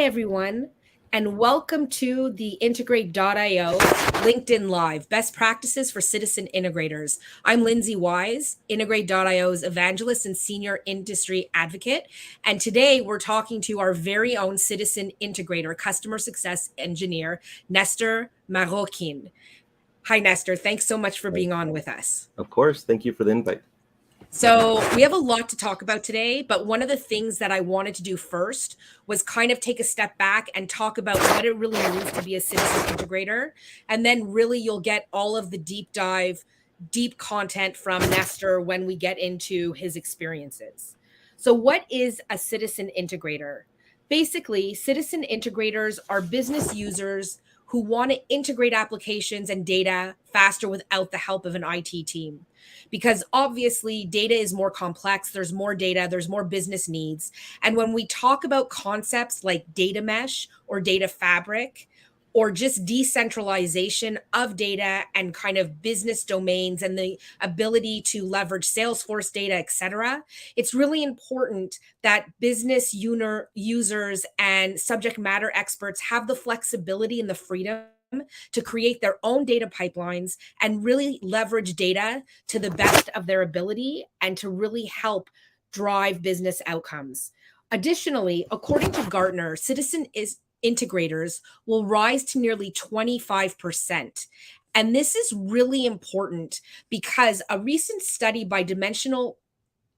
everyone, and welcome to the Integrate.io LinkedIn Live Best Practices for Citizen Integrators. I'm Lindsay Wise, Integrate.io's evangelist and senior industry advocate. And today we're talking to our very own Citizen Integrator, customer success engineer, Nestor Marokin. Hi, Nestor. Thanks so much for being on with us. Of course. Thank you for the invite. So we have a lot to talk about today, but one of the things that I wanted to do first was kind of take a step back and talk about what it really means to be a citizen integrator. And then really you'll get all of the deep content from Nestor when we get into his experiences. So what is a citizen integrator? Basically, citizen integrators are business users who want to integrate applications and data faster without the help of an IT team. Because obviously data is more complex, there's more data, there's more business needs. And when we talk about concepts like data mesh or data fabric, or just decentralization of data and kind of business domains and the ability to leverage Salesforce data, et cetera, it's really important that business users and subject matter experts have the flexibility and the freedom to create their own data pipelines and really leverage data to the best of their ability and to really help drive business outcomes. Additionally, according to Gartner, integrators will rise to nearly 25%. And this is really important because a recent study by Dimensional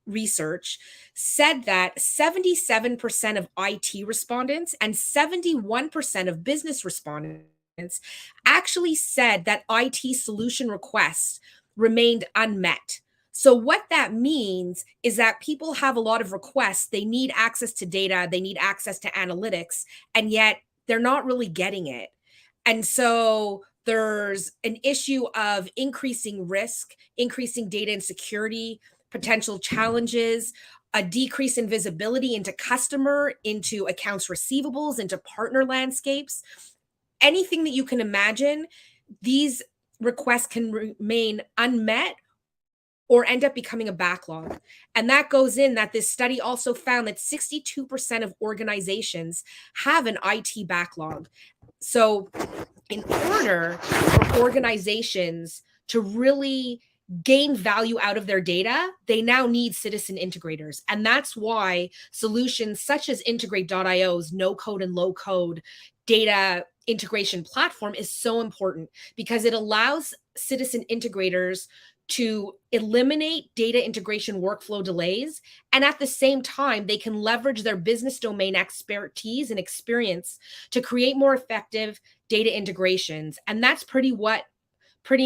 Research said that 77% of IT respondents and 71% of business respondents actually said that IT solution requests remained unmet. So what that means is that people have a lot of requests. They need access to data, they need access to analytics, and yet they're not really getting it. And so there's an issue of increasing risk, increasing data insecurity, potential challenges, a decrease in visibility into customer, into accounts receivables, into partner landscapes. Anything that you can imagine, these requests can remain unmet or end up becoming a backlog. And that goes in that this study also found that 62% of organizations have an IT backlog. So in order for organizations to really gain value out of their data, they now need citizen integrators. And that's why solutions such as Integrate.io's no code and low code data integration platform is so important because it allows citizen integrators to eliminate data integration workflow delays. And at the same time, they can leverage their business domain expertise and experience to create more effective data integrations. And that's pretty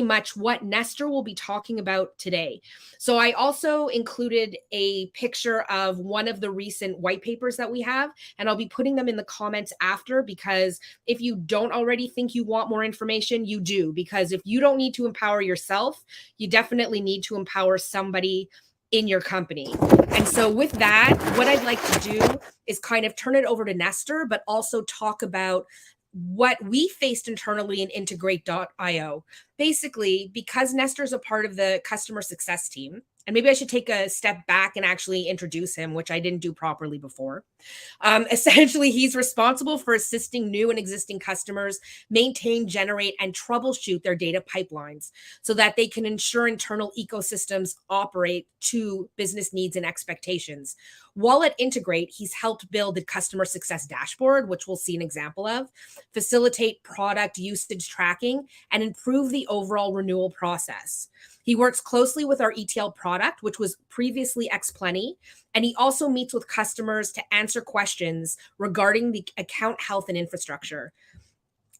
much what Nestor will be talking about today. So I also included a picture of one of the recent white papers that we have, and I'll be putting them in the comments after, because if you don't already think you want more information, you do, because if you don't need to empower yourself, you definitely need to empower somebody in your company. And so with that, what I'd like to do is kind of turn it over to Nestor, but also talk about what we faced internally in Integrate.io. Basically, because Nestor's a part of the customer success team, and maybe I should take a step back and actually introduce him, which I didn't do properly before. Essentially, he's responsible for assisting new and existing customers maintain, generate, and troubleshoot their data pipelines so that they can ensure internal ecosystems operate to business needs and expectations. While at Integrate, he's helped build the customer success dashboard, which we'll see an example of, facilitate product usage tracking, and improve the overall renewal process. He works closely with our ETL product, which was previously Xplenty, and he also meets with customers to answer questions regarding the account health and infrastructure.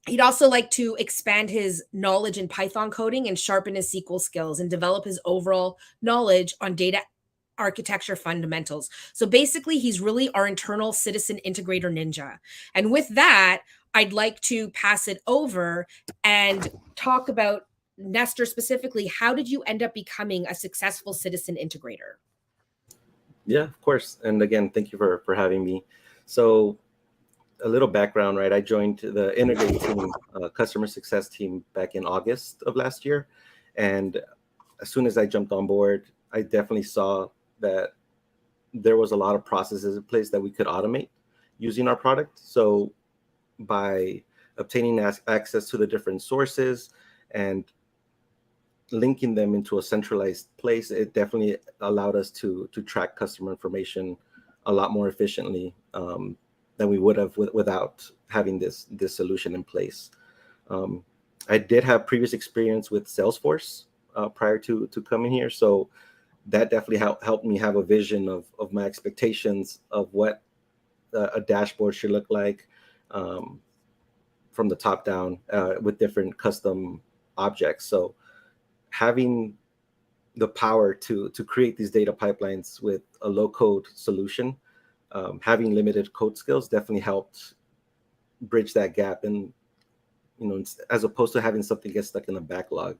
He'd also like to expand his knowledge in Python coding and sharpen his SQL skills and develop his overall knowledge on data architecture fundamentals. So basically, he's really our internal citizen integrator ninja. And with that, I'd like to pass it over and talk about Nestor specifically. How did you end up becoming a successful citizen integrator? Yeah, of course. And again, thank you for having me. So a little background, right? I joined the Integrate team, customer success team back in August of last year. And as soon as I jumped on board, I definitely saw that there was a lot of processes in place that we could automate using our product. So by obtaining access to the different sources and linking them into a centralized place, it definitely allowed us to track customer information a lot more efficiently, than we would have without having this solution in place. Um, I did have previous experience with Salesforce prior to coming here, so that definitely helped me have a vision of my expectations of what a dashboard should look like, um, from the top down, with different custom objects. So having the power to create these data pipelines with a low code solution, having limited code skills definitely helped bridge that gap. And as opposed to having something get stuck in a backlog,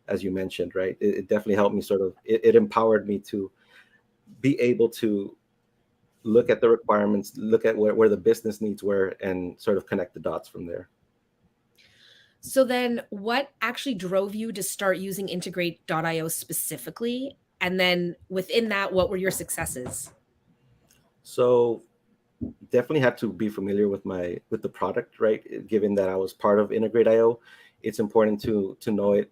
as you mentioned, right? It definitely helped me it empowered me to be able to look at the requirements, look at where the business needs were, and sort of connect the dots from there. So then what actually drove you to start using integrate.io specifically? And then within that, what were your successes? So definitely had to be familiar with the product, right? Given that I was part of Integrate.io, it's important to know it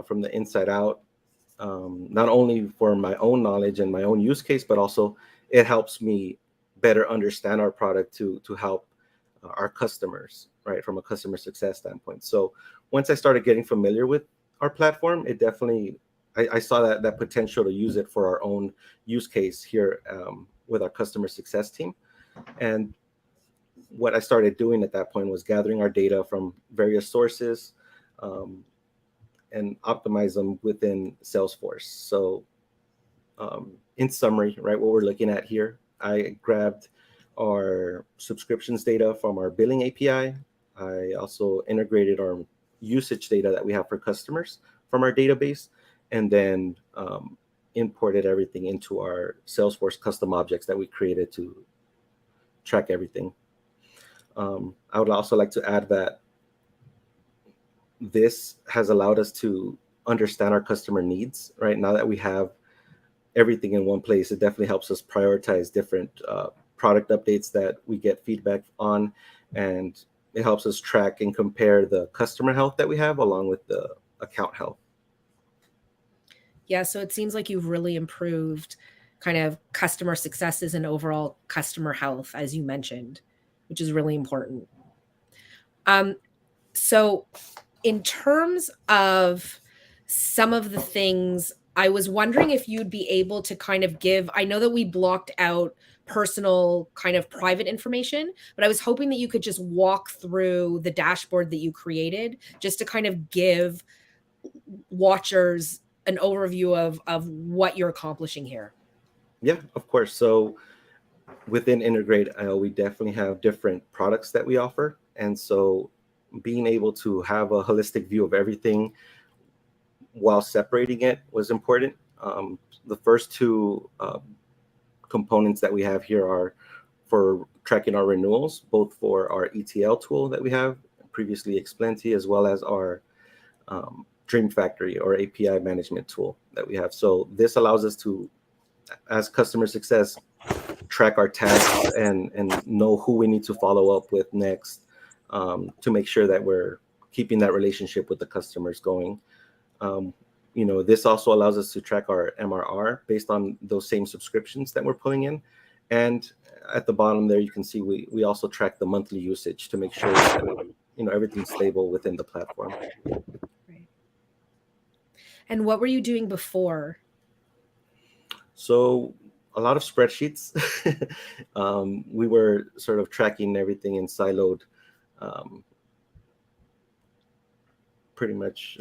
from the inside out, not only for my own knowledge and my own use case, but also it helps me better understand our product to help our customers, right, from a customer success standpoint. So once I started getting familiar with our platform, it definitely I saw that potential to use it for our own use case here, with our customer success team. And what I started doing at that point was gathering our data from various sources, um, and optimize them within Salesforce. So, in summary, right, what we're looking at here, I grabbed our subscriptions data from our billing API. I also integrated our usage data that we have for customers from our database, and then imported everything into our Salesforce custom objects that we created to track everything. I would also like to add that this has allowed us to understand our customer needs. Right now that we have everything in one place, it definitely helps us prioritize different product updates that we get feedback on, and it helps us track and compare the customer health that we have along with the account health. Yeah, so it seems like you've really improved kind of customer successes and overall customer health, as you mentioned, which is really important. Um, so in terms of some of the things, I was wondering if you'd be able to kind of give, I know that we blocked out personal kind of private information, but I was hoping that you could just walk through the dashboard that you created just to kind of give watchers an overview of what you're accomplishing here. Yeah, of course. So within Integrate, we definitely have different products that we offer, and so being able to have a holistic view of everything while separating it was important. The first two components that we have here are for tracking our renewals, both for our ETL tool that we have previously explained to you, as well as our Dream Factory or API management tool that we have. So this allows us to, as customer success, track our tasks and know who we need to follow up with next, to make sure that we're keeping that relationship with the customers going. Um, this also allows us to track our MRR based on those same subscriptions that we're pulling in. And at the bottom there, you can see we also track the monthly usage to make sure that everything's stable within the platform. Right. And what were you doing before? So a lot of spreadsheets. We were sort of tracking everything in siloed, um, pretty much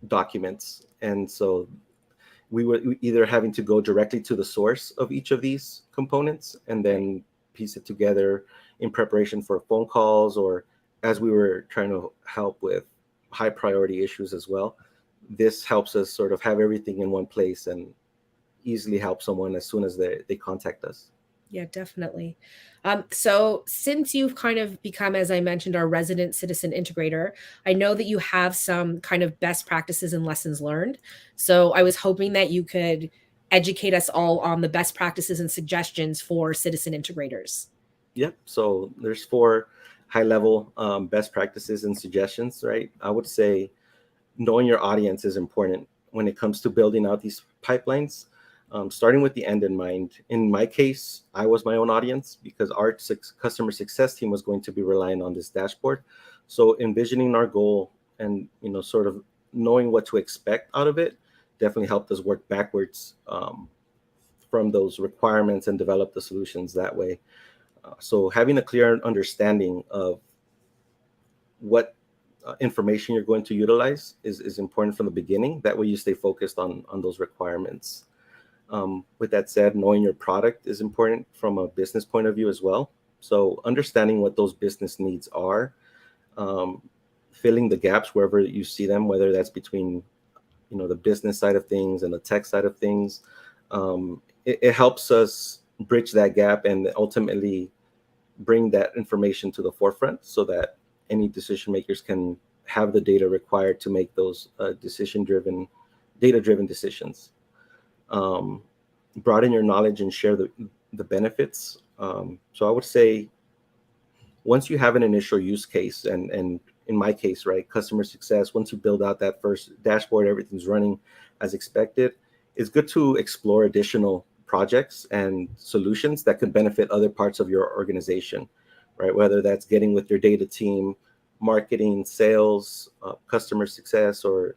documents. And so we were either having to go directly to the source of each of these components and then piece it together in preparation for phone calls, or as we were trying to help with high priority issues as well. This helps us sort of have everything in one place and easily help someone as soon as they contact us. Yeah, definitely. So since you've kind of become, as I mentioned, our resident citizen integrator, I know that you have some kind of best practices and lessons learned. So I was hoping that you could educate us all on the best practices and suggestions for citizen integrators. Yep. So there's four high level best practices and suggestions, right? I would say knowing your audience is important when it comes to building out these pipelines, starting with the end in mind. In my case, I was my own audience because our customer success team was going to be relying on this dashboard. So envisioning our goal and sort of knowing what to expect out of it definitely helped us work backwards from those requirements and develop the solutions that way. So having a clear understanding of what information you're going to utilize is important from the beginning. That way you stay focused on those requirements. With that said, knowing your product is important from a business point of view as well. So understanding what those business needs are, um, filling the gaps wherever you see them, whether that's between the business side of things and the tech side of things. It helps us bridge that gap and ultimately bring that information to the forefront so that any decision makers can have the data required to make those data driven decisions. um, Broaden your knowledge and share the benefits. So I would say once you have an initial use case, and in my case, right, customer success, once you build out that first dashboard, everything's running as expected, it's good to explore additional projects and solutions that could benefit other parts of your organization, right? Whether that's getting with your data team, marketing, sales, customer success, or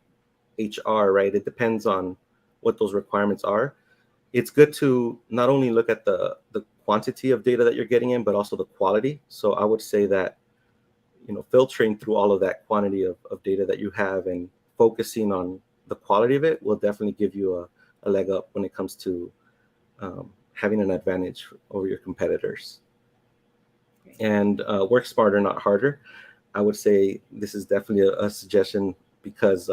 HR, right? It depends on what those requirements are. It's good to not only look at the quantity of data that you're getting in, but also the quality. So I would say that filtering through all of that quantity of data that you have and focusing on the quality of it will definitely give you a leg up when it comes to having an advantage over your competitors. And work smarter, not harder. I would say this is definitely a suggestion because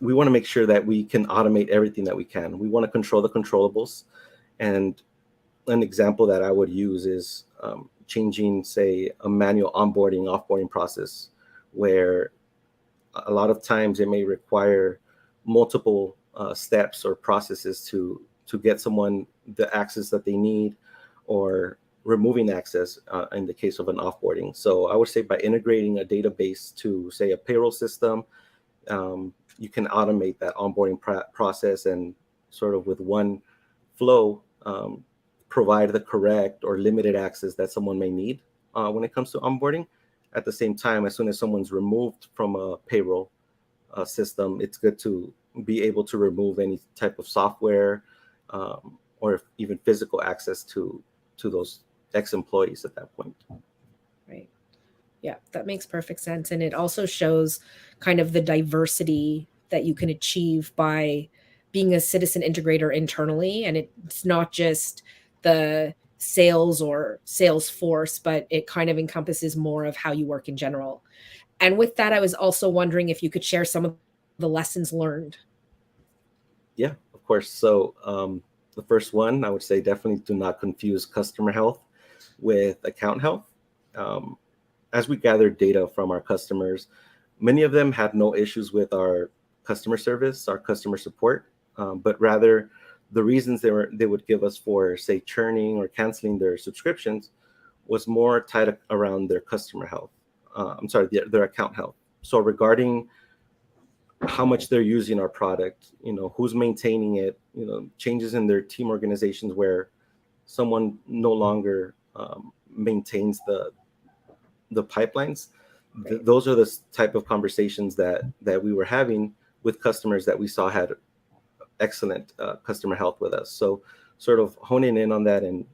we want to make sure that we can automate everything that we can. We want to control the controllables. And an example that I would use is changing, say, a manual onboarding, offboarding process, where a lot of times it may require multiple steps or processes to get someone the access that they need, or removing access in the case of an offboarding. So I would say by integrating a database to, say, a payroll system, you can automate that onboarding process and sort of with one flow provide the correct or limited access that someone may need when it comes to onboarding. At the same time, as soon as someone's removed from a payroll system, it's good to be able to remove any type of software or even physical access to those ex-employees at that point. Right. Yeah, that makes perfect sense. And it also shows kind of the diversity that you can achieve by being a citizen integrator internally. And it's not just the sales or sales force, but it kind of encompasses more of how you work in general. And with that, I was also wondering if you could share some of the lessons learned. Yeah, of course. So the first one, I would say definitely do not confuse customer health with account health. Um, as we gathered data from our customers, many of them had no issues with our customer service, our customer support, but rather the reasons they would give us for, say, churning or canceling their subscriptions was more tied around their customer health. I'm sorry, their account health. So regarding how much they're using our product, who's maintaining it, changes in their team organizations where someone no longer maintains the pipelines. Right. Those are the type of conversations that we were having with customers that we saw had excellent customer health with us. So sort of honing in on that and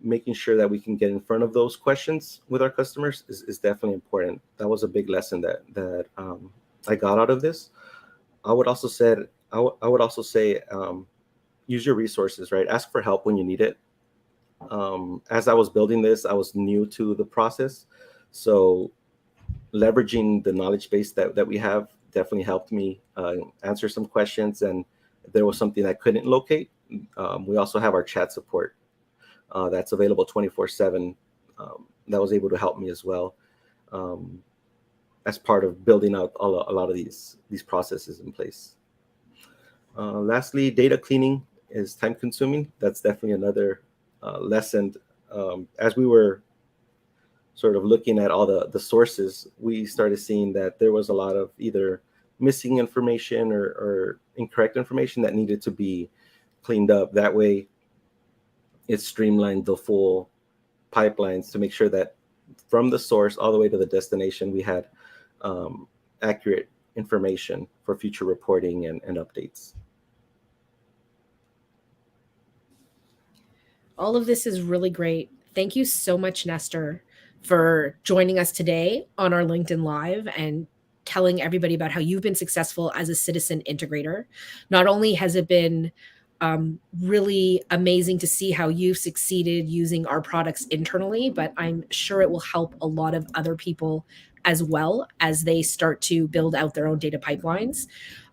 making sure that we can get in front of those questions with our customers is definitely important. That was a big lesson that I got out of this. I would also say use your resources, right? Ask for help when you need it. As I was building this, I was new to the process, so leveraging the knowledge base that we have definitely helped me answer some questions. And if there was something I couldn't locate, we also have our chat support that's available 24/7. That was able to help me as well, as part of building out a lot of these processes in place. Lastly, data cleaning is time consuming. That's definitely another lessened as we were sort of looking at all the sources. We started seeing that there was a lot of either missing information or incorrect information that needed to be cleaned up. That way, it streamlined the full pipelines to make sure that from the source all the way to the destination, we had accurate information for future reporting and updates. All of this is really great. Thank you so much, Nestor, for joining us today on our LinkedIn Live and telling everybody about how you've been successful as a citizen integrator. Not only has it been really amazing to see how you've succeeded using our products internally, but I'm sure it will help a lot of other people as well as they start to build out their own data pipelines.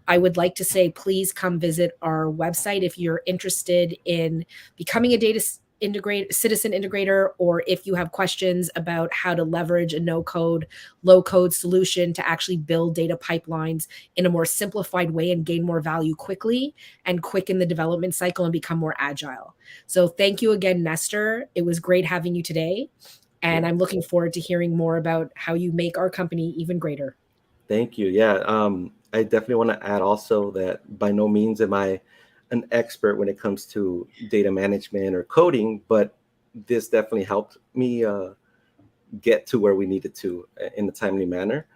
I would like to say, please come visit our website if you're interested in becoming a citizen integrator, or if you have questions about how to leverage a no code, low code solution to actually build data pipelines in a more simplified way and gain more value quickly and quicken the development cycle and become more agile. So thank you again, Nestor. It was great having you today. And I'm looking forward to hearing more about how you make our company even greater. Thank you. Yeah, I definitely want to add also that by no means am I an expert when it comes to data management or coding, but this definitely helped me get to where we needed to in a timely manner.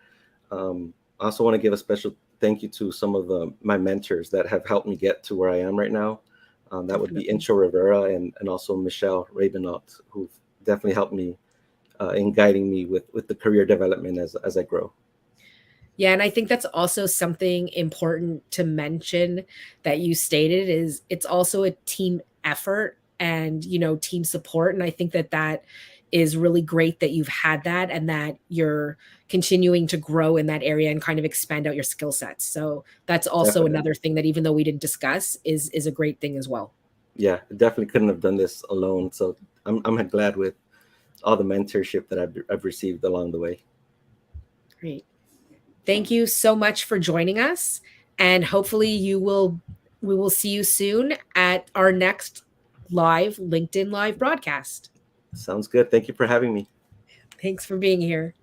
I also want to give a special thank you to some of my mentors that have helped me get to where I am right now. That would be Definitely. Incho Rivera and also Michelle Ravenot, who've definitely helped me in guiding me with the career development as I grow. Yeah, and I think that's also something important to mention that you stated is it's also a team effort and, team support, and I think that that is really great that you've had that and that you're continuing to grow in that area and kind of expand out your skill sets. So that's also Definitely. another thing that even though we didn't discuss is a great thing as well. Yeah, definitely couldn't have done this alone. So I'm glad with all the mentorship that I've received along the way. Great. Thank you so much for joining us, and hopefully we will see you soon at our next live LinkedIn Live broadcast. Sounds good. Thank you for having me. Thanks for being here.